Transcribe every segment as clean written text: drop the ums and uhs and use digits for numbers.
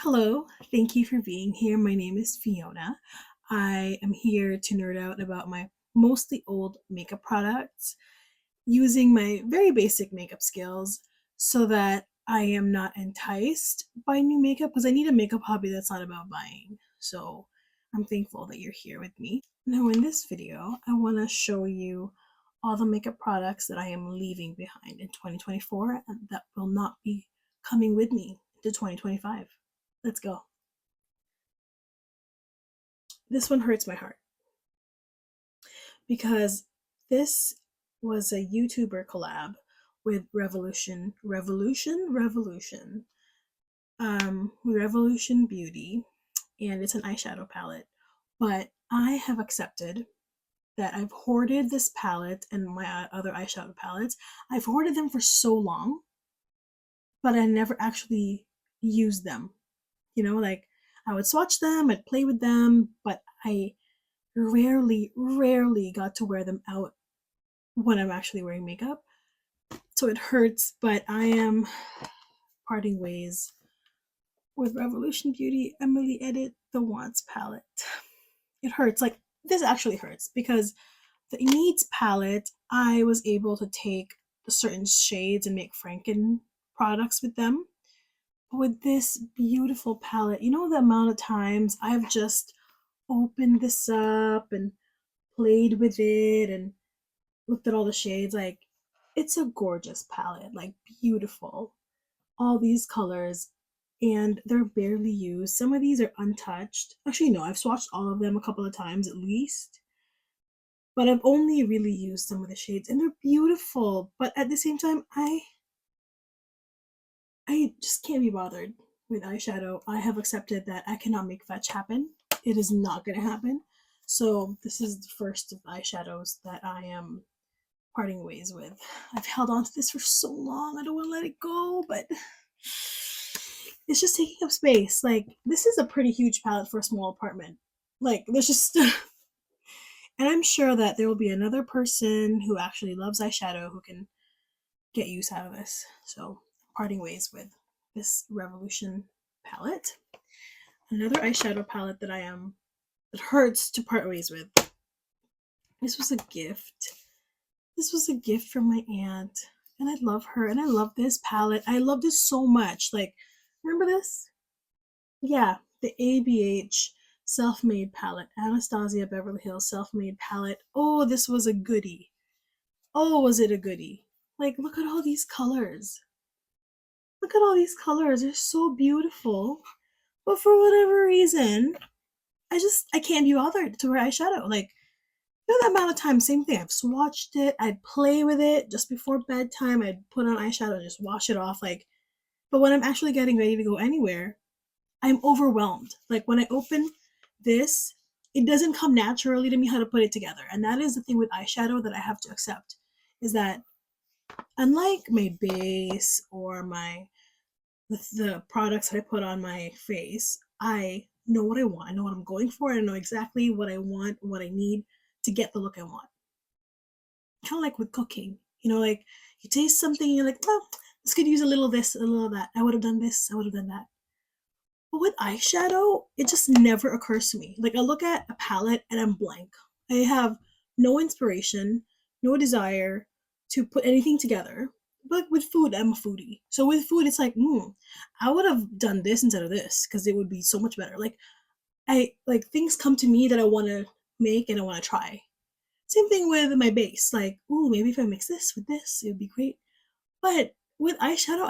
Hello, thank you for being here. My name is Fiona. I am here to nerd out about my mostly old makeup products using my very basic makeup skills so that I am not enticed by new makeup because I need a makeup hobby that's not about buying. So I'm thankful that you're here with me. Now, in this video, I want to show you all the makeup products that I am leaving behind in 2024 and that will not be coming with me to 2025. Let's go. This one hurts my heart because this was a YouTuber collab with Revolution Beauty, and it's an eyeshadow palette. But I have accepted that I've hoarded this palette and my other eyeshadow palettes. I've hoarded them for so long, but I never actually used them. Like I would swatch them, I'd play with them, but I rarely got to wear them out when I'm actually wearing makeup. So it hurts, but I am parting ways with Revolution Beauty Emily Edit the Wants palette. It hurts. Like, this actually hurts because the Needs palette, I was able to take certain shades and make Franken products with them. But with this beautiful palette, the amount of times I've just opened this up and played with it and looked at all the shades. Like, it's a gorgeous palette, like beautiful. All these colors, and they're barely used. Some of these are untouched. Actually, no, I've swatched all of them a couple of times at least. But I've only really used some of the shades, and they're beautiful. But at the same time, I just can't be bothered with eyeshadow. I have accepted that I cannot make fetch happen. It is not gonna happen. So this is the first of the eyeshadows that I am parting ways with. I've held on to this for so long. I don't want to let it go, but it's just taking up space. Like, this is a pretty huge palette for a small apartment. Like, there's just and I'm sure that there will be another person who actually loves eyeshadow who can get use out of this. So, parting ways with this Revolution palette. Another eyeshadow palette that hurts to part ways with. This was a gift. This was a gift from my aunt, and I love her, and I love this palette. I love this so much. Like, remember this? Yeah, the ABH Self-Made palette, Anastasia Beverly Hills Self-Made palette. Oh, this was a goodie. Oh, was it a goodie? Like, look at all these colors. Look at all these colors. They're so beautiful. But for whatever reason, I can't be bothered to wear eyeshadow. Like, that amount of time, same thing. I've swatched it. I'd play with it just before bedtime. I'd put on eyeshadow and just wash it off. Like, but when I'm actually getting ready to go anywhere, I'm overwhelmed. Like, when I open this, it doesn't come naturally to me how to put it together. And that is the thing with eyeshadow that I have to accept, is that unlike my base or the products that I put on my face, I know what I want. I know what I'm going for. I know exactly what I want, what I need to get the look I want. Kind of like with cooking, like you taste something and you're like, oh, this could use a little of this, a little of that. I would have done this, I would have done that. But with eyeshadow, it just never occurs to me. Like, I look at a palette and I'm blank. I have no inspiration, no desire to put anything together. But with food, I'm a foodie. So with food, it's like, I would have done this instead of this because it would be so much better. Like, things come to me that I want to make and I want to try. Same thing with my base. Like, ooh, maybe if I mix this with this, it would be great. But with eyeshadow,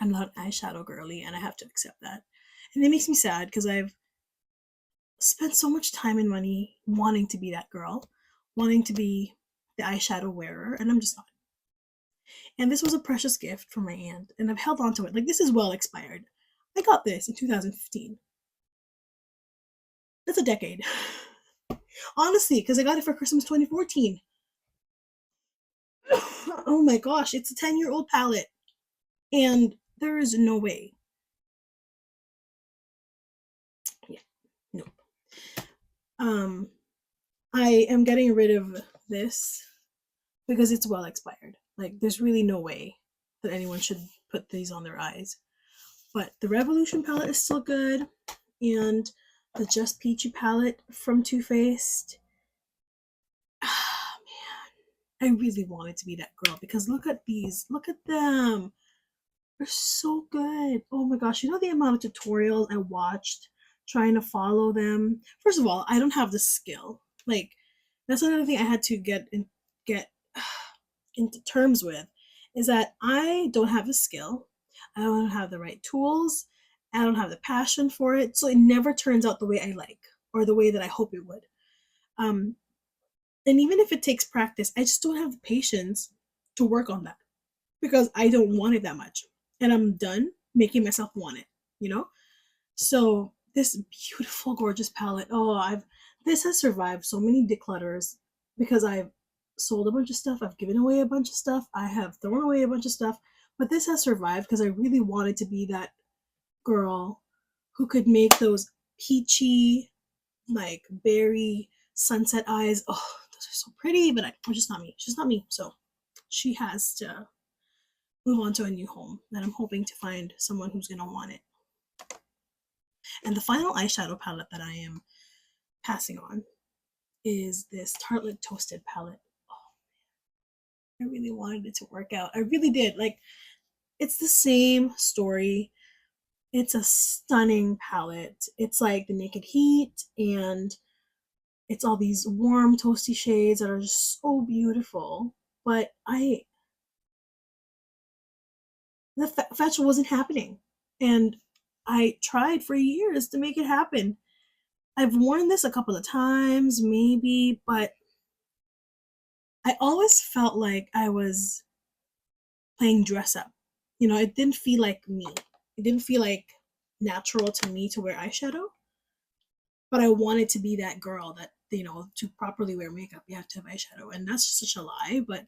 I'm not an eyeshadow girly, and I have to accept that. And it makes me sad because I've spent so much time and money wanting to be that girl, wanting to be the eyeshadow wearer, and I'm just not. And this was a precious gift from my aunt, and I've held on to it. Like, this is well expired. I got this in 2015. That's a decade. Honestly, because I got it for Christmas 2014. Oh my gosh, it's a 10-year-old palette. And there is no way. Yeah, no. I am getting rid of this because it's well expired. Like, there's really no way that anyone should put these on their eyes. But the Revolution palette is still good, and the Just Peachy palette from Too Faced. Ah, man, I really wanted to be that girl because look at these. Look at them. They're so good. Oh my gosh, you know the amount of tutorials I watched trying to follow them? First of all, I don't have the skill. Like, that's another thing I had to get into terms with is that I don't have the skill. I don't have the right tools. I don't have the passion for it. So it never turns out the way I like or the way that I hope it would. Um, and even if it takes practice, I just don't have the patience to work on that because I don't want it that much. And I'm done making myself want it, you know? So this beautiful, gorgeous palette. Oh, I've this has survived so many declutters because I've sold a bunch of stuff, I've given away a bunch of stuff, I have thrown away a bunch of stuff, but this has survived because I really wanted to be that girl who could make those peachy, like berry sunset eyes. Oh, those are so pretty, but I'm just not me. She's not me. So she has to move on to a new home, and I'm hoping to find someone who's gonna want it. And the final eyeshadow palette that I am passing on is this Tartelette Toasted palette. Oh, I really wanted it to work out. I really did. Like, it's the same story. It's a stunning palette. It's like the Naked Heat, and it's all these warm, toasty shades that are just so beautiful. But the fetch wasn't happening. And I tried for years to make it happen. I've worn this a couple of times, maybe, but I always felt like I was playing dress up. You know, it didn't feel like me. It didn't feel like natural to me to wear eyeshadow, but I wanted to be that girl that, you know, to properly wear makeup, you have to have eyeshadow. And that's just such a lie. But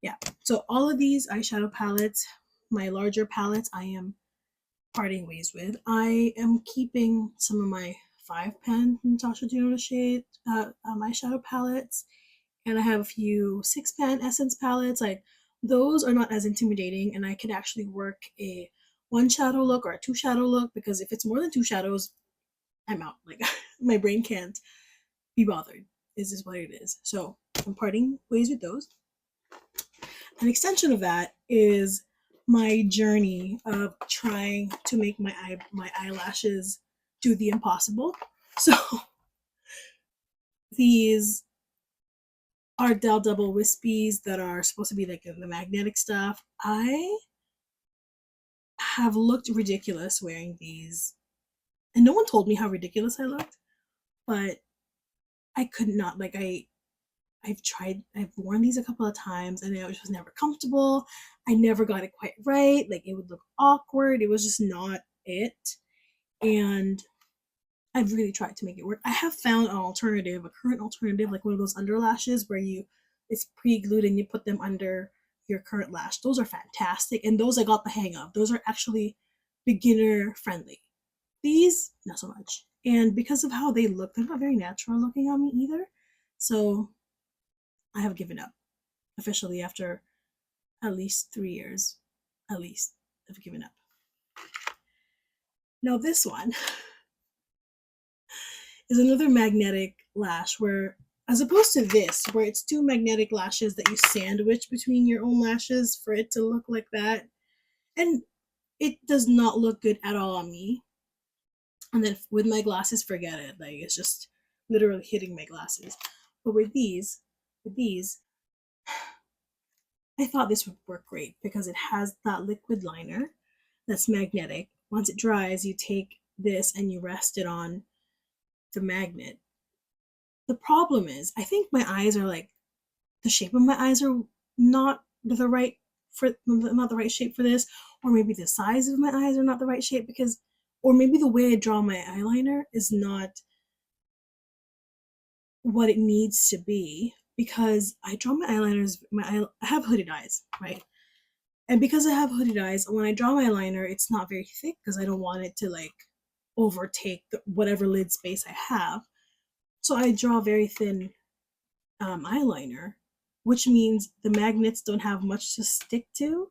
yeah, so all of these eyeshadow palettes, my larger palettes, I am parting ways with. I am keeping some of my 5 pan Natasha Denona shade eyeshadow palettes, and I have a few 6 pan Essence palettes. Like, those are not as intimidating, and I could actually work a 1 shadow look or a 2 shadow look because if it's more than 2 shadows, I'm out. Like, my brain can't be bothered. Is this what it is? So I'm parting ways with those. An extension of that is my journey of trying to make my eyelashes do the impossible. So these Ardell double wispies that are supposed to be like the magnetic stuff. I have looked ridiculous wearing these, and no one told me how ridiculous I looked, but I could not. Like, I've worn these a couple of times and it was never comfortable. I never got it quite right. Like, it would look awkward. It was just not it. And I've really tried to make it work. I have found an alternative, a current alternative, like one of those under lashes where it's pre-glued and you put them under your current lash. Those are fantastic. And those I got the hang of. Those are actually beginner friendly. These, not so much. And because of how they look, they're not very natural looking on me either. So I have given up officially after at least 3 years. At least I've given up. Now this one is another magnetic lash where, as opposed to this, where it's 2 magnetic lashes that you sandwich between your own lashes for it to look like that. And it does not look good at all on me. And then with my glasses, forget it. Like, it's just literally hitting my glasses. But with these, I thought this would work great because it has that liquid liner that's magnetic. Once it dries, you take this and you rest it on the magnet. The problem is, I think my eyes are like, the shape of my eyes are not the right not the right shape for this, or maybe the size of my eyes are not the right shape because, or maybe the way I draw my eyeliner is not what it needs to be because I draw my eyeliners. I have hooded eyes, right? And because I have hooded eyes, when I draw my liner, it's not very thick because I don't want it to like overtake whatever lid space I have. So I draw very thin eyeliner, which means the magnets don't have much to stick to.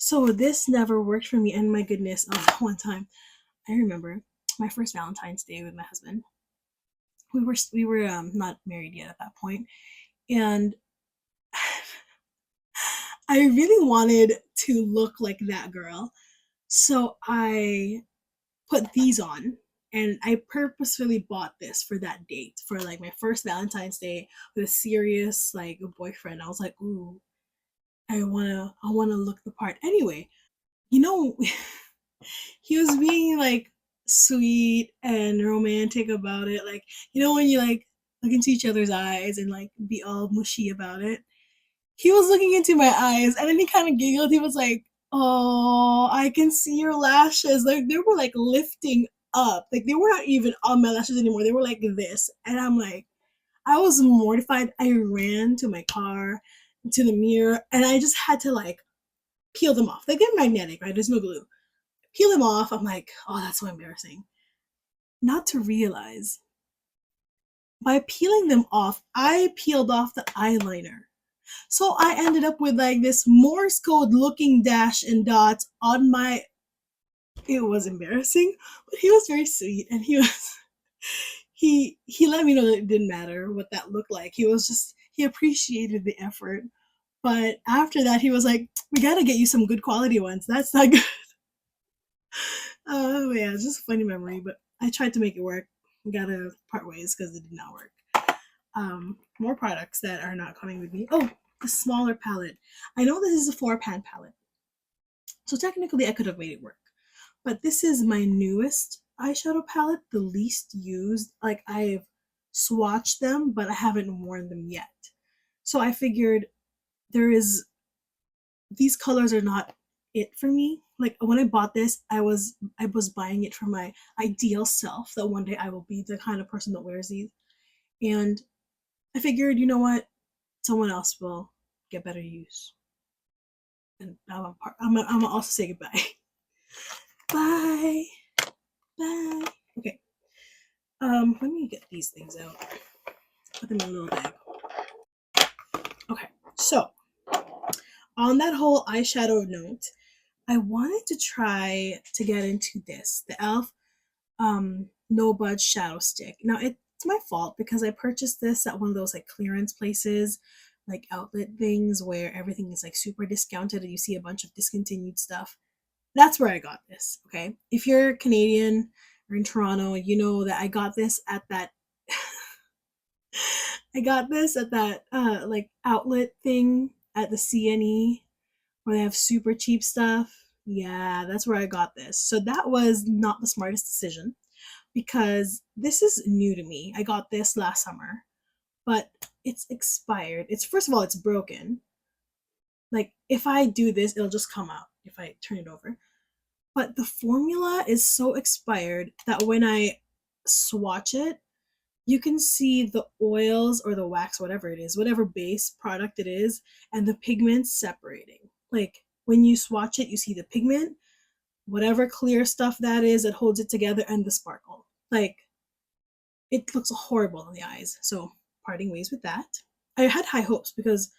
So this never worked for me, and my goodness, one time I remember my first Valentine's Day with my husband. We were not married yet at that point, and I really wanted to look like that girl. So I put these on, and I purposefully bought this for that date, for like my first Valentine's Day with a serious like boyfriend. I was like, ooh, I wanna look the part. Anyway, you know, he was being like sweet and romantic about it. Like, when you like look into each other's eyes and like be all mushy about it. He was looking into my eyes, and then he kind of giggled. He was like, "Oh, I can see your lashes." Like they were like lifting up. Like they were not even on my lashes anymore. They were like this. And I'm like, I was mortified. I ran to my car, to the mirror, and I just had to like peel them off. Like they're magnetic, right? There's no glue. Peel them off. I'm like, oh, that's so embarrassing. Not to realize, by peeling them off, I peeled off the eyeliner. So I ended up with like this Morse code looking dash and dots on my. It was embarrassing, but he was very sweet, and he let me know that it didn't matter what that looked like. He appreciated the effort. But after that, he was like, "We gotta get you some good quality ones. That's not good." Oh yeah, it's just a funny memory. But I tried to make it work. We gotta part ways because it did not work. More products that are not coming with me. Oh, the smaller palette. I know this is a 4-pan palette, so technically I could have made it work. But this is my newest eyeshadow palette, the least used. Like I've swatched them, but I haven't worn them yet. So I figured there is these colors are not it for me. Like when I bought this, I was buying it for my ideal self, that one day I will be the kind of person that wears these. And I figured, you know what? Someone else will get better use. And I'm gonna also say goodbye. Bye. Bye. Okay. Let me get these things out. Put them in a little bag. Okay. So on that whole eyeshadow note, I wanted to try to get into this, the e.l.f. No Budge Shadow Stick. Now it's my fault because I purchased this at one of those like clearance places, like outlet things where everything is like super discounted and you see a bunch of discontinued stuff. That's where I got this. Okay. If you're Canadian or in Toronto, you know that I got this at that I got this at that like outlet thing at the CNE where they have super cheap stuff. Yeah, that's where I got this. So that was not the smartest decision because this is new to me. I got this last summer, but it's expired. It's first of all, it's broken. Like if I do this, it'll just come out if I turn it over. But the formula is so expired that when I swatch it, you can see the oils or the wax, whatever it is, whatever base product it is, and the pigments separating. Like when you swatch it, you see the pigment, whatever clear stuff that is that holds it together, and the sparkle. Like it looks horrible in the eyes. So parting ways with that. I had high hopes because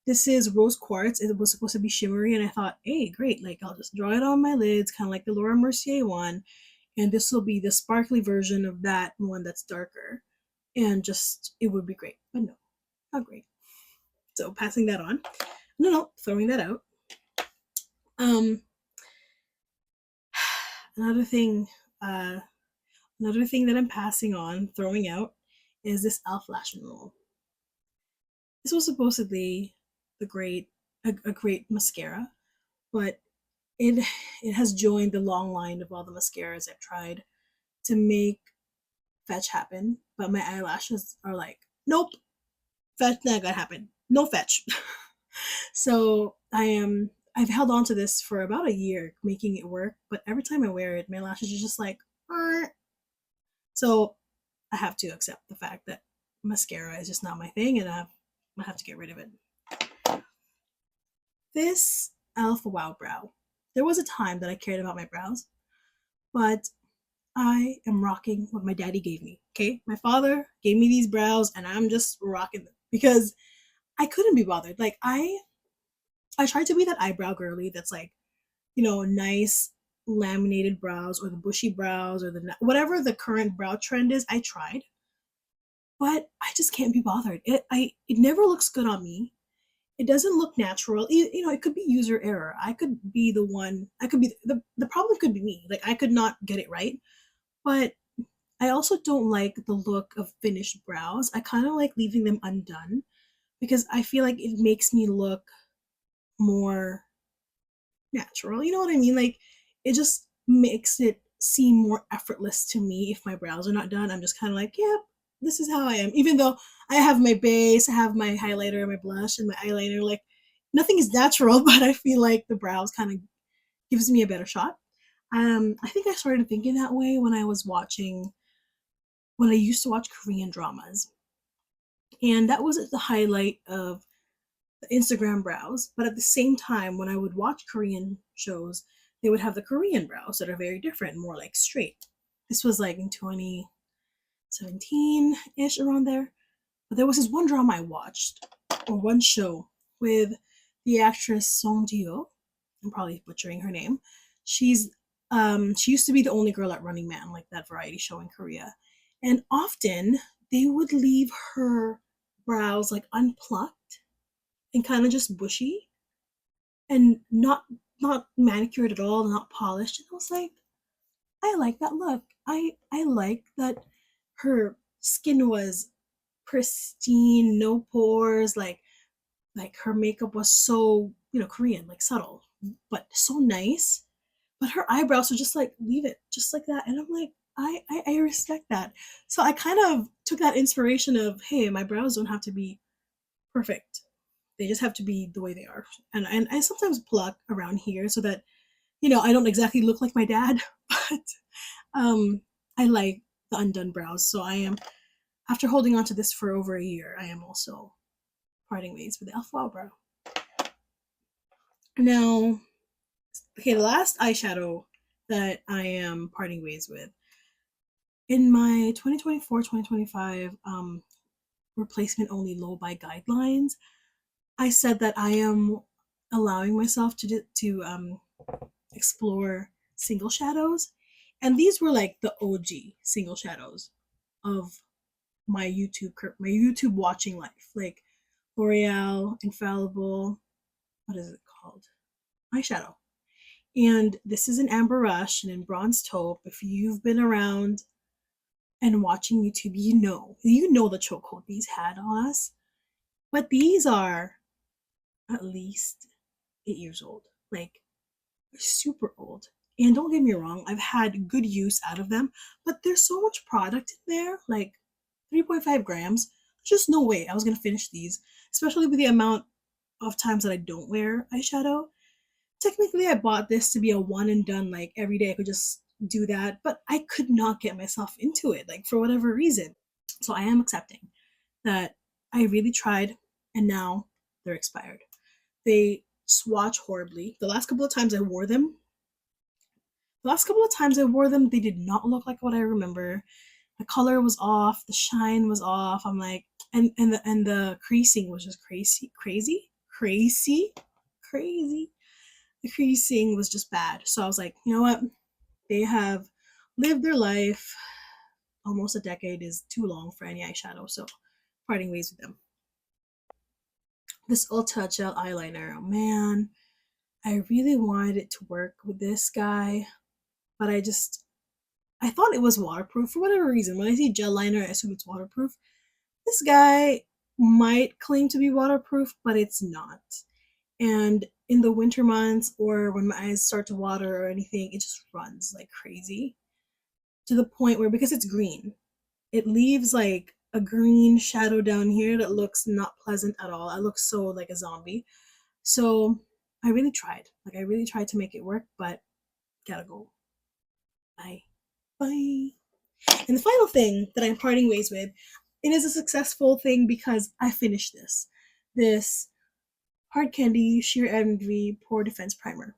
this is rose quartz. It was supposed to be shimmery, and I thought, hey, great! Like I'll just draw it on my lids, kind of like the Laura Mercier one, and this will be the sparkly version of that one that's darker, and just it would be great. But no, not great. So passing that on. No, throwing that out. Um, another thing, uh, another thing that I'm passing on, throwing out, is this e.l.f. lash and roll. This was supposedly a great mascara, but it has joined the long line of all the mascaras I've tried to make fetch happen. But my eyelashes are like, nope, fetch not gonna happen. No fetch. So I've held on to this for about a year, making it work. But every time I wear it, my lashes are just like, so I have to accept the fact that mascara is just not my thing, and I have to get rid of it. This e.l.f. Wow Brow. There was a time that I cared about my brows, but I am rocking what my daddy gave me. Okay, my father gave me these brows, and I'm just rocking them because I couldn't be bothered. Like I tried to be that eyebrow girly that's like nice laminated brows or the bushy brows or the whatever the current brow trend is. I tried, but I just can't be bothered. It never looks good on me. It doesn't look natural. It could be user error. I could be the one. I could be the problem could be me. Like I could not get it right. But I also don't like the look of finished brows. I kind of like leaving them undone because I feel like it makes me look more natural. You know what I mean? Like it just makes it seem more effortless to me if my brows are not done. I'm just kind of like, yeah, this is how I am. Even though I have my base, I have my highlighter, my blush, and my eyeliner, like nothing is natural, but I feel like the brows kind of gives me a better shot. I think I started thinking that way when I used to watch Korean dramas. And that was the highlight of Instagram brows. But at the same time, when I would watch Korean shows, they would have the Korean brows that are very different, more like straight. This was like in 2017 ish, around there. But there was this one drama I watched, or one show, with the actress Song Ji-ho. I'm probably butchering her name. She used to be the only girl at Running Man, like that variety show in Korea. And often they would leave her brows like unplucked and kind of just bushy and not manicured at all, not polished. And I was like, I like that look. I like that her skin was pristine, no pores, like her makeup was so, Korean, like subtle, but so nice. But her eyebrows were just like, leave it just like that. And I'm like, I respect that. So I kind of took that inspiration of, hey, my brows don't have to be perfect. They just have to be the way they are. And I sometimes pluck around here so that, I don't exactly look like my dad, but I like the undone brows. So I am, after holding on to this for over a year, I am also parting ways with the Alpha brow. Now, okay, the last eyeshadow that I am parting ways with in my 2024-2025 replacement only low buy guidelines, I said that I am allowing myself to explore single shadows, and these were like the OG single shadows of my YouTube watching life, like L'Oreal, Infallible, what is it called? Eyeshadow. And this is an Amber Rush and in Bronze Taupe. If you've been around and watching YouTube, you know the chokehold these had on us. But these are at least 8 years old, like super old. And don't get me wrong, I've had good use out of them, but there's so much product in there, like 3.5 grams. There's just no way I was gonna finish these, especially with the amount of times that I don't wear eyeshadow. Technically, I bought this to be a one and done, like every day I could just do that, but I could not get myself into it, like for whatever reason. So I am accepting that I really tried and now they're expired. They swatch horribly. The last couple of times I wore them, they did not look like what I remember. The color was off, the shine was off. I'm like, and the creasing was just crazy. The creasing was just bad. So I was like, you know what? They have lived their life. Almost a decade is too long for any eyeshadow, so parting ways with them. This Ulta gel eyeliner, oh man, I really wanted it to work with this guy, but I thought it was waterproof for whatever reason. When I see gel liner, I assume it's waterproof. This guy might claim to be waterproof, but it's not. And in the winter months or when my eyes start to water or anything, it just runs like crazy to the point where, because it's green, it leaves like a green shadow down here that looks not pleasant at all. I look so like a zombie. So I really tried. Like I really tried to make it work, but gotta go. Bye. Bye. And the final thing that I'm parting ways with, it is a successful thing because I finished this Hard Candy Sheer Envy Pore Defense Primer.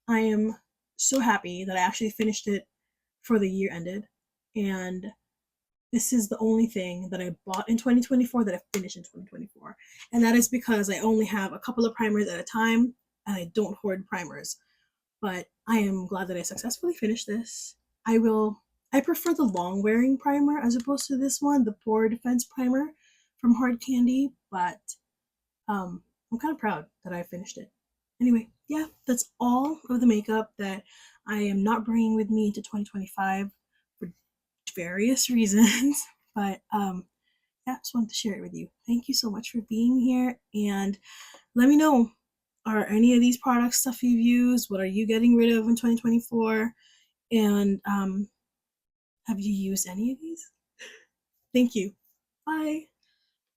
I am so happy that I actually finished it for the year ended, and this is the only thing that I bought in 2024 that I finished in 2024, and that is because I only have a couple of primers at a time, and I don't hoard primers. but I am glad that I successfully finished this. I prefer the long wearing primer as opposed to this one, the Pore Defense Primer from Hard Candy, but I'm kind of proud that I finished it. Anyway, yeah, that's all of the makeup that I am not bringing with me into 2025 for various reasons. But yeah, just wanted to share it with you. Thank you so much for being here, and let me know, are any of these products stuff you've used? What are you getting rid of in 2024? And have you used any of these? Thank you. Bye.